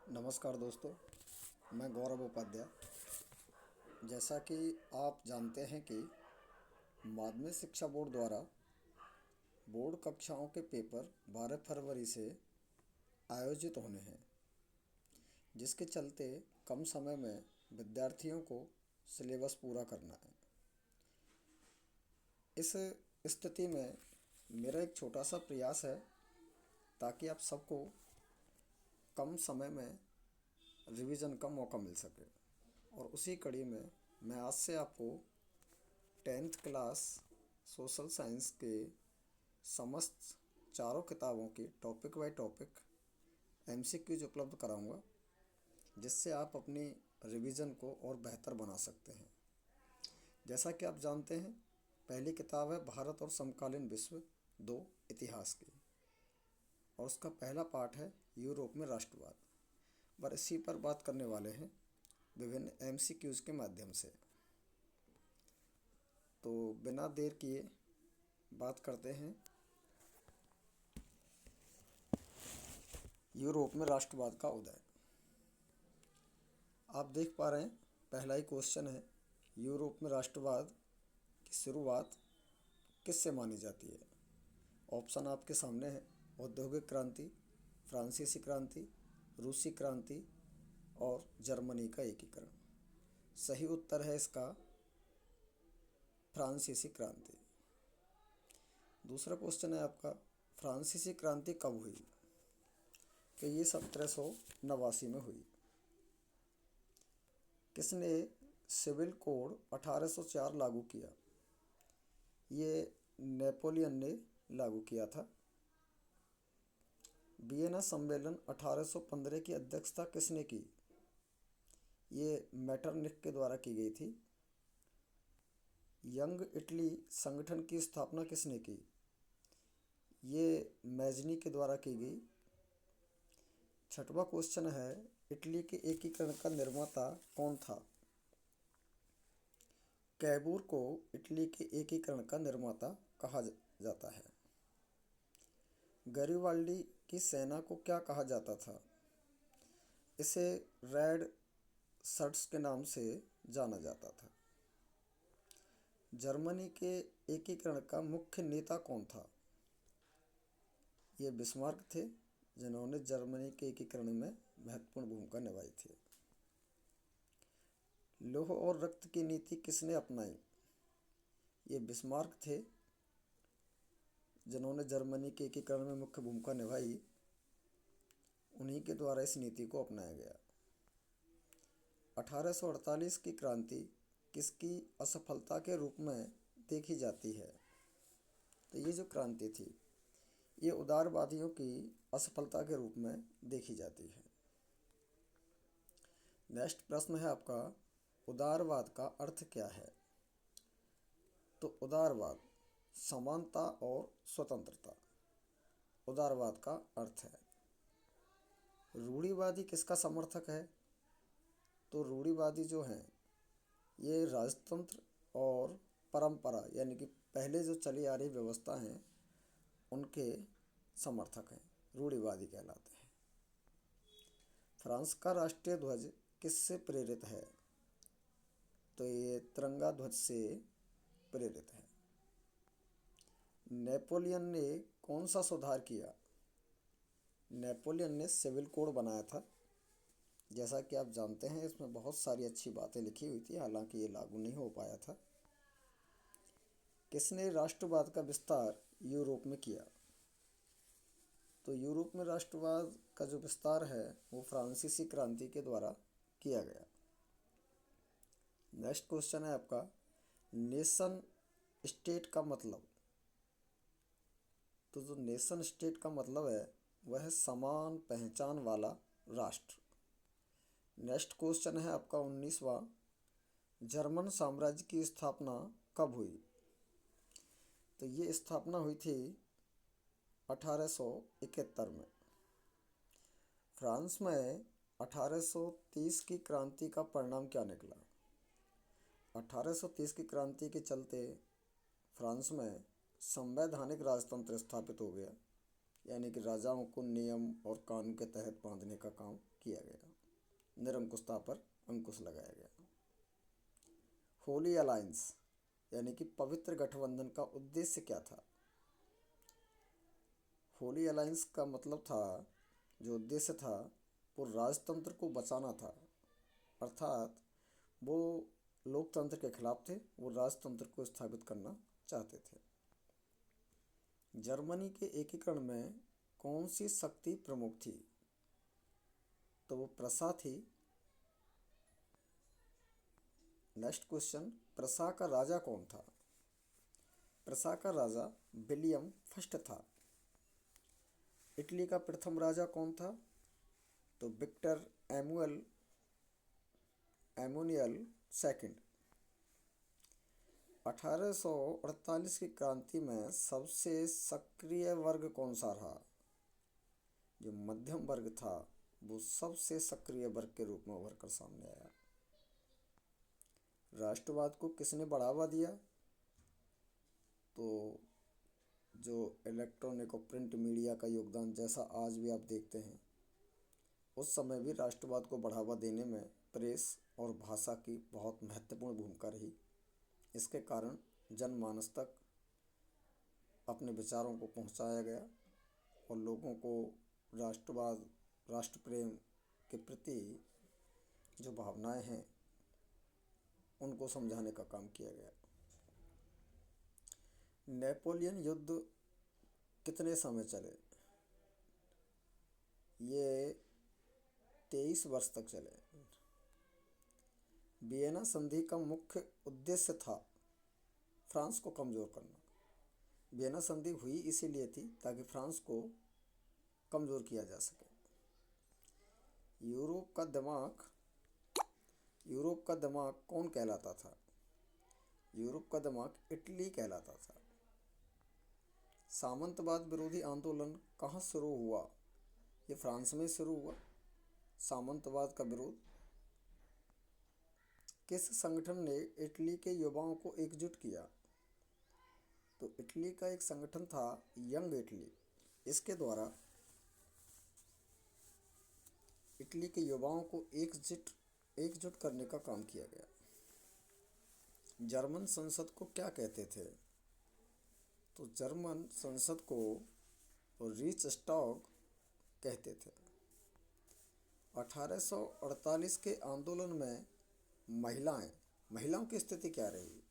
नमस्कार दोस्तों। मैं गौरव उपाध्याय। जैसा कि आप जानते हैं कि माध्यमिक शिक्षा बोर्ड द्वारा बोर्ड कक्षाओं के पेपर 12 फरवरी से आयोजित होने हैं, जिसके चलते कम समय में विद्यार्थियों को सिलेबस पूरा करना है। इस स्थिति में मेरा एक छोटा सा प्रयास है ताकि आप सबको कम समय में रिवीजन का मौका मिल सके। और उसी कड़ी में मैं आज से आपको 10th क्लास सोशल साइंस के समस्त चारों किताबों की टॉपिक बाय टॉपिक एमसीक्यूज उपलब्ध कराऊंगा, जिससे आप अपनी रिवीजन को और बेहतर बना सकते हैं। जैसा कि आप जानते हैं, पहली किताब है भारत और समकालीन विश्व 2 इतिहास की, और उसका पहला पार्ट है यूरोप में राष्ट्रवाद। पर इसी पर बात करने वाले हैं विभिन्न एमसीक्यूज के माध्यम से। तो बिना देर किए बात करते हैं यूरोप में राष्ट्रवाद का उदय। आप देख पा रहे हैं, पहला ही क्वेश्चन है, यूरोप में राष्ट्रवाद की शुरुआत किससे मानी जाती है। ऑप्शन आपके सामने है, औद्योगिक क्रांति, फ्रांसीसी क्रांति, रूसी क्रांति और जर्मनी का एकीकरण। सही उत्तर है इसका फ्रांसीसी क्रांति। दूसरा क्वेश्चन है आपका, फ्रांसीसी क्रांति कब हुई। कि ये 1789 में हुई। किसने सिविल कोड 1804 लागू किया। ये नेपोलियन ने लागू किया था। वियना सम्मेलन 1815 की अध्यक्षता किसने की। ये मेटरनिख के द्वारा की गई थी। यंग इटली संगठन की स्थापना किसने की। ये मैजनी के द्वारा की गई। छठवां क्वेश्चन है, इटली के एकीकरण का निर्माता कौन था। कैबूर को इटली के एकीकरण का निर्माता कहा जाता है। गरिबाल्डी की सेना को क्या कहा जाता था। इसे रेड शर्ट्स के नाम से जाना जाता था। जर्मनी के एकीकरण का मुख्य नेता कौन था। ये बिस्मार्क थे, जिन्होंने जर्मनी के एकीकरण में महत्वपूर्ण भूमिका निभाई थी। लौह और रक्त की नीति किसने अपनाई। ये बिस्मार्क थे, जिन्होंने जर्मनी के एकीकरण में मुख्य भूमिका निभाई। उन्हीं के द्वारा इस नीति को अपनाया गया। 1848 की क्रांति किसकी असफलता के रूप में देखी जाती है। तो ये जो क्रांति थी, ये उदारवादियों की असफलता के रूप में देखी जाती है। नेक्स्ट प्रश्न है आपका, उदारवाद का अर्थ क्या है। तो उदारवाद समानता और स्वतंत्रता उदारवाद का अर्थ है। रूढ़िवादी किसका समर्थक है। तो रूढ़िवादी जो हैं, ये राजतंत्र और परंपरा यानी कि पहले जो चली आ रही व्यवस्था हैं, उनके समर्थक हैं, रूढ़िवादी कहलाते हैं। फ्रांस का राष्ट्रीय ध्वज किससे प्रेरित है। तो ये तिरंगा ध्वज से प्रेरित है। नेपोलियन ने कौन सा सुधार किया। नेपोलियन ने सिविल कोड बनाया था। जैसा कि आप जानते हैं, इसमें बहुत सारी अच्छी बातें लिखी हुई थी, हालांकि ये लागू नहीं हो पाया था। किसने राष्ट्रवाद का विस्तार यूरोप में किया। तो यूरोप में राष्ट्रवाद का जो विस्तार है, वो फ्रांसीसी क्रांति के द्वारा किया गया। नेक्स्ट क्वेश्चन है आपका, नेशन स्टेट का मतलब। तो जो नेशन स्टेट का मतलब है, वह है समान पहचान वाला राष्ट्र। नेक्स्ट क्वेश्चन है आपका 19वां, जर्मन साम्राज्य की स्थापना कब हुई। तो ये स्थापना हुई थी 1871 में। फ्रांस में 1830 की क्रांति का परिणाम क्या निकला। 1830 की क्रांति के चलते फ्रांस में संवैधानिक राजतंत्र स्थापित हो गया। यानी कि राजाओं को नियम और कानून के तहत बांधने का काम किया गया। निरंकुशता पर अंकुश लगाया गया। होली अलायंस यानी कि पवित्र गठबंधन का उद्देश्य क्या था? होली अलायंस का मतलब था, जो उद्देश्य था, वो राजतंत्र को बचाना था। अर्थात वो लोकतंत्र के खिलाफ थे, वो राजतंत्र को स्थापित करना चाहते थे। जर्मनी के एकीकरण में कौन सी शक्ति प्रमुख थी? तो वो प्रसा थी। नेक्स्ट क्वेश्चन, प्रसा का राजा कौन था? प्रसा का राजा विलियम फर्स्ट था। इटली का प्रथम राजा कौन था? तो विक्टर एमुनियल सेकंड। 1848 की क्रांति में सबसे सक्रिय वर्ग कौन सा रहा? जो मध्यम वर्ग था वो सबसे सक्रिय वर्ग के रूप में उभर कर सामने आया। राष्ट्रवाद को किसने बढ़ावा दिया? तो जो इलेक्ट्रॉनिक और प्रिंट मीडिया का योगदान, जैसा आज भी आप देखते हैं, उस समय भी राष्ट्रवाद को बढ़ावा देने में प्रेस और भाषा की बहुत महत्वपूर्ण भूमिका रही। इसके कारण जनमानस तक अपने विचारों को पहुंचाया गया और लोगों को राष्ट्रवाद, राष्ट्र प्रेम के प्रति जो भावनाएं हैं उनको समझाने का काम किया गया। नेपोलियन युद्ध कितने समय चले? ये 23 वर्ष तक चले। वियना संधि का मुख्य उद्देश्य था फ्रांस को कमज़ोर करना। वियना संधि हुई इसीलिए थी ताकि फ्रांस को कमज़ोर किया जा सके। यूरोप का दिमाग कौन कहलाता था? यूरोप का दिमाग इटली कहलाता था। सामंतवाद विरोधी आंदोलन कहाँ शुरू हुआ? ये फ्रांस में शुरू हुआ। सामंतवाद का विरोध। किस संगठन ने इटली के युवाओं को एकजुट किया? तो इटली का एक संगठन था यंग इटली। इसके द्वारा इटली के युवाओं को एकजुट करने का काम किया गया। जर्मन संसद को क्या कहते थे? तो जर्मन संसद को रीचस्टाग कहते थे। 1848 के आंदोलन में महिलाओं की स्थिति क्या रही?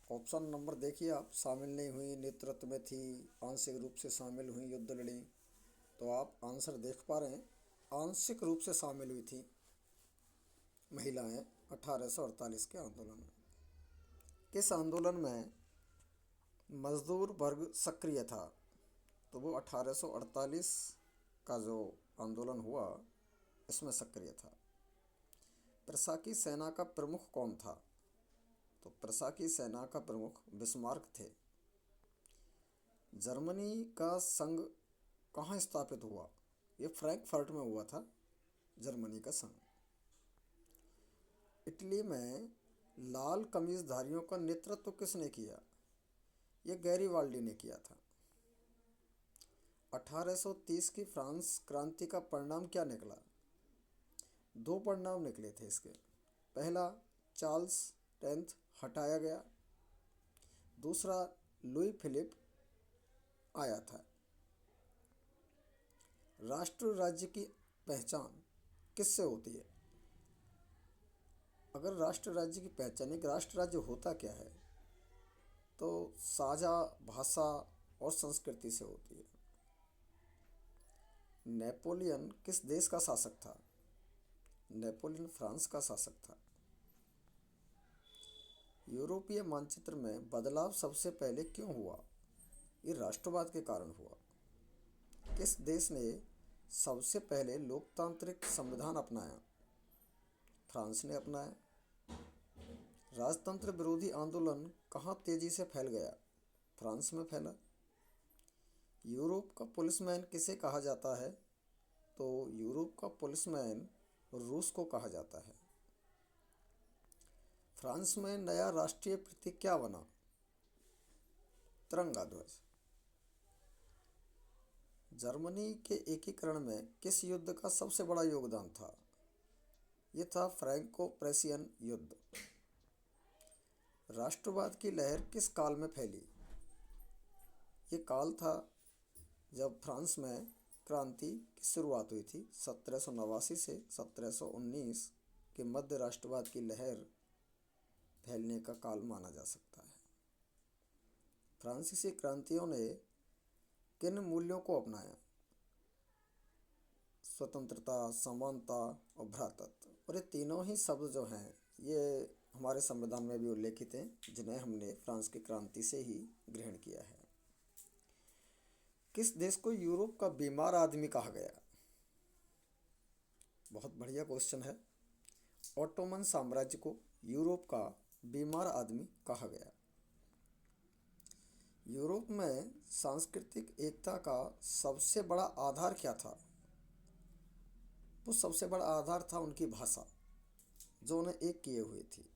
ऑप्शन नंबर देखिए आप। शामिल नहीं हुई, नेतृत्व में थी, आंशिक रूप से शामिल हुई, युद्ध लड़ी। तो आप आंसर देख पा रहे हैं, आंशिक रूप से शामिल हुई थी महिलाएं 1848 के आंदोलन में। किस आंदोलन में मजदूर वर्ग सक्रिय था? तो वो 1848 का जो आंदोलन हुआ इसमें सक्रिय था। प्रसा की सेना का प्रमुख कौन था? तो प्रसा की सेना का प्रमुख बिस्मार्क थे। जर्मनी का संघ कहाँ स्थापित हुआ? ये फ्रैंकफर्ट में हुआ था जर्मनी का संघ। इटली में लाल कमीजधारियों का नेतृत्व किसने किया? ये गैरीवाल्डी ने किया था। 1830 की फ्रांस क्रांति का परिणाम क्या निकला? दो परिणाम निकले थे इसके। पहला, चार्ल्स 10 हटाया गया। दूसरा, लुई फिलिप आया था। राष्ट्र राज्य की पहचान किससे होती है? अगर राष्ट्र राज्य की पहचान, एक राष्ट्र राज्य होता क्या है, तो साझा भाषा और संस्कृति से होती है। नेपोलियन किस देश का शासक था? नेपोलियन फ्रांस का शासक था। यूरोपीय मानचित्र में बदलाव सबसे पहले क्यों हुआ? ये राष्ट्रवाद के कारण हुआ। किस देश ने सबसे पहले लोकतांत्रिक संविधान अपनाया? फ्रांस ने अपनाया। राजतंत्र विरोधी आंदोलन कहाँ तेजी से फैल गया? फ्रांस में फैला। यूरोप का पुलिसमैन किसे कहा जाता है? तो यूरोप का पुलिसमैन रूस को कहा जाता है। फ्रांस में नया राष्ट्रीय प्रतीक क्या बना? तिरंगा ध्वज। जर्मनी के एकीकरण में किस युद्ध का सबसे बड़ा योगदान था? ये था फ्रैंको प्रेशियन युद्ध। राष्ट्रवाद की लहर किस काल में फैली? ये काल था जब फ्रांस में क्रांति की शुरुआत हुई थी। 1789 से 1719 के मध्य राष्ट्रवाद की लहर फैलने का काल माना जा सकता है। फ्रांसीसी क्रांतियों ने किन मूल्यों को अपनाया? स्वतंत्रता, समानता और भ्रातृत्व। और ये तीनों ही शब्द जो हैं ये हमारे संविधान में भी उल्लेखित हैं, जिन्हें हमने फ्रांस की क्रांति से ही ग्रहण किया है। किस देश को यूरोप का बीमार आदमी कहा गया? बहुत बढ़िया क्वेश्चन है। ऑटोमन साम्राज्य को यूरोप का बीमार आदमी कहा गया। यूरोप में सांस्कृतिक एकता का सबसे बड़ा आधार क्या था? वो सबसे बड़ा आधार था उनकी भाषा, जो उन्हें एक किए हुए थी।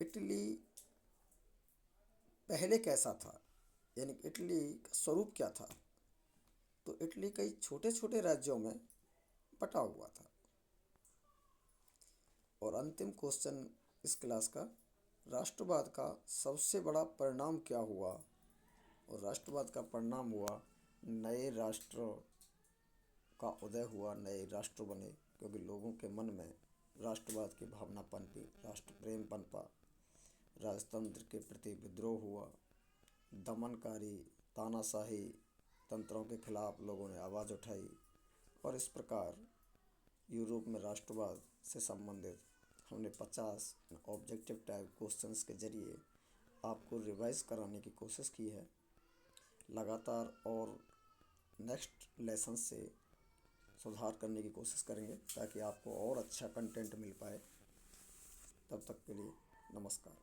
इटली पहले कैसा था, यानी इटली का स्वरूप क्या था? तो इटली कई छोटे छोटे राज्यों में बटा हुआ था। और अंतिम क्वेश्चन इस क्लास का, राष्ट्रवाद का सबसे बड़ा परिणाम क्या हुआ? और राष्ट्रवाद का परिणाम हुआ नए राष्ट्र का उदय हुआ, नए राष्ट्र बने, क्योंकि लोगों के मन में राष्ट्रवाद की भावना पनपी, राष्ट्र प्रेम पनपा, राजतंत्र के प्रति विद्रोह हुआ, दमनकारी तानाशाही तंत्रों के खिलाफ लोगों ने आवाज़ उठाई। और इस प्रकार यूरोप में राष्ट्रवाद से संबंधित हमने 50 ऑब्जेक्टिव टाइप क्वेश्चंस के जरिए आपको रिवाइज कराने की कोशिश की है। लगातार और नेक्स्ट लेसन से सुधार करने की कोशिश करेंगे ताकि आपको और अच्छा कंटेंट मिल पाए। तब तक के लिए नमस्कार।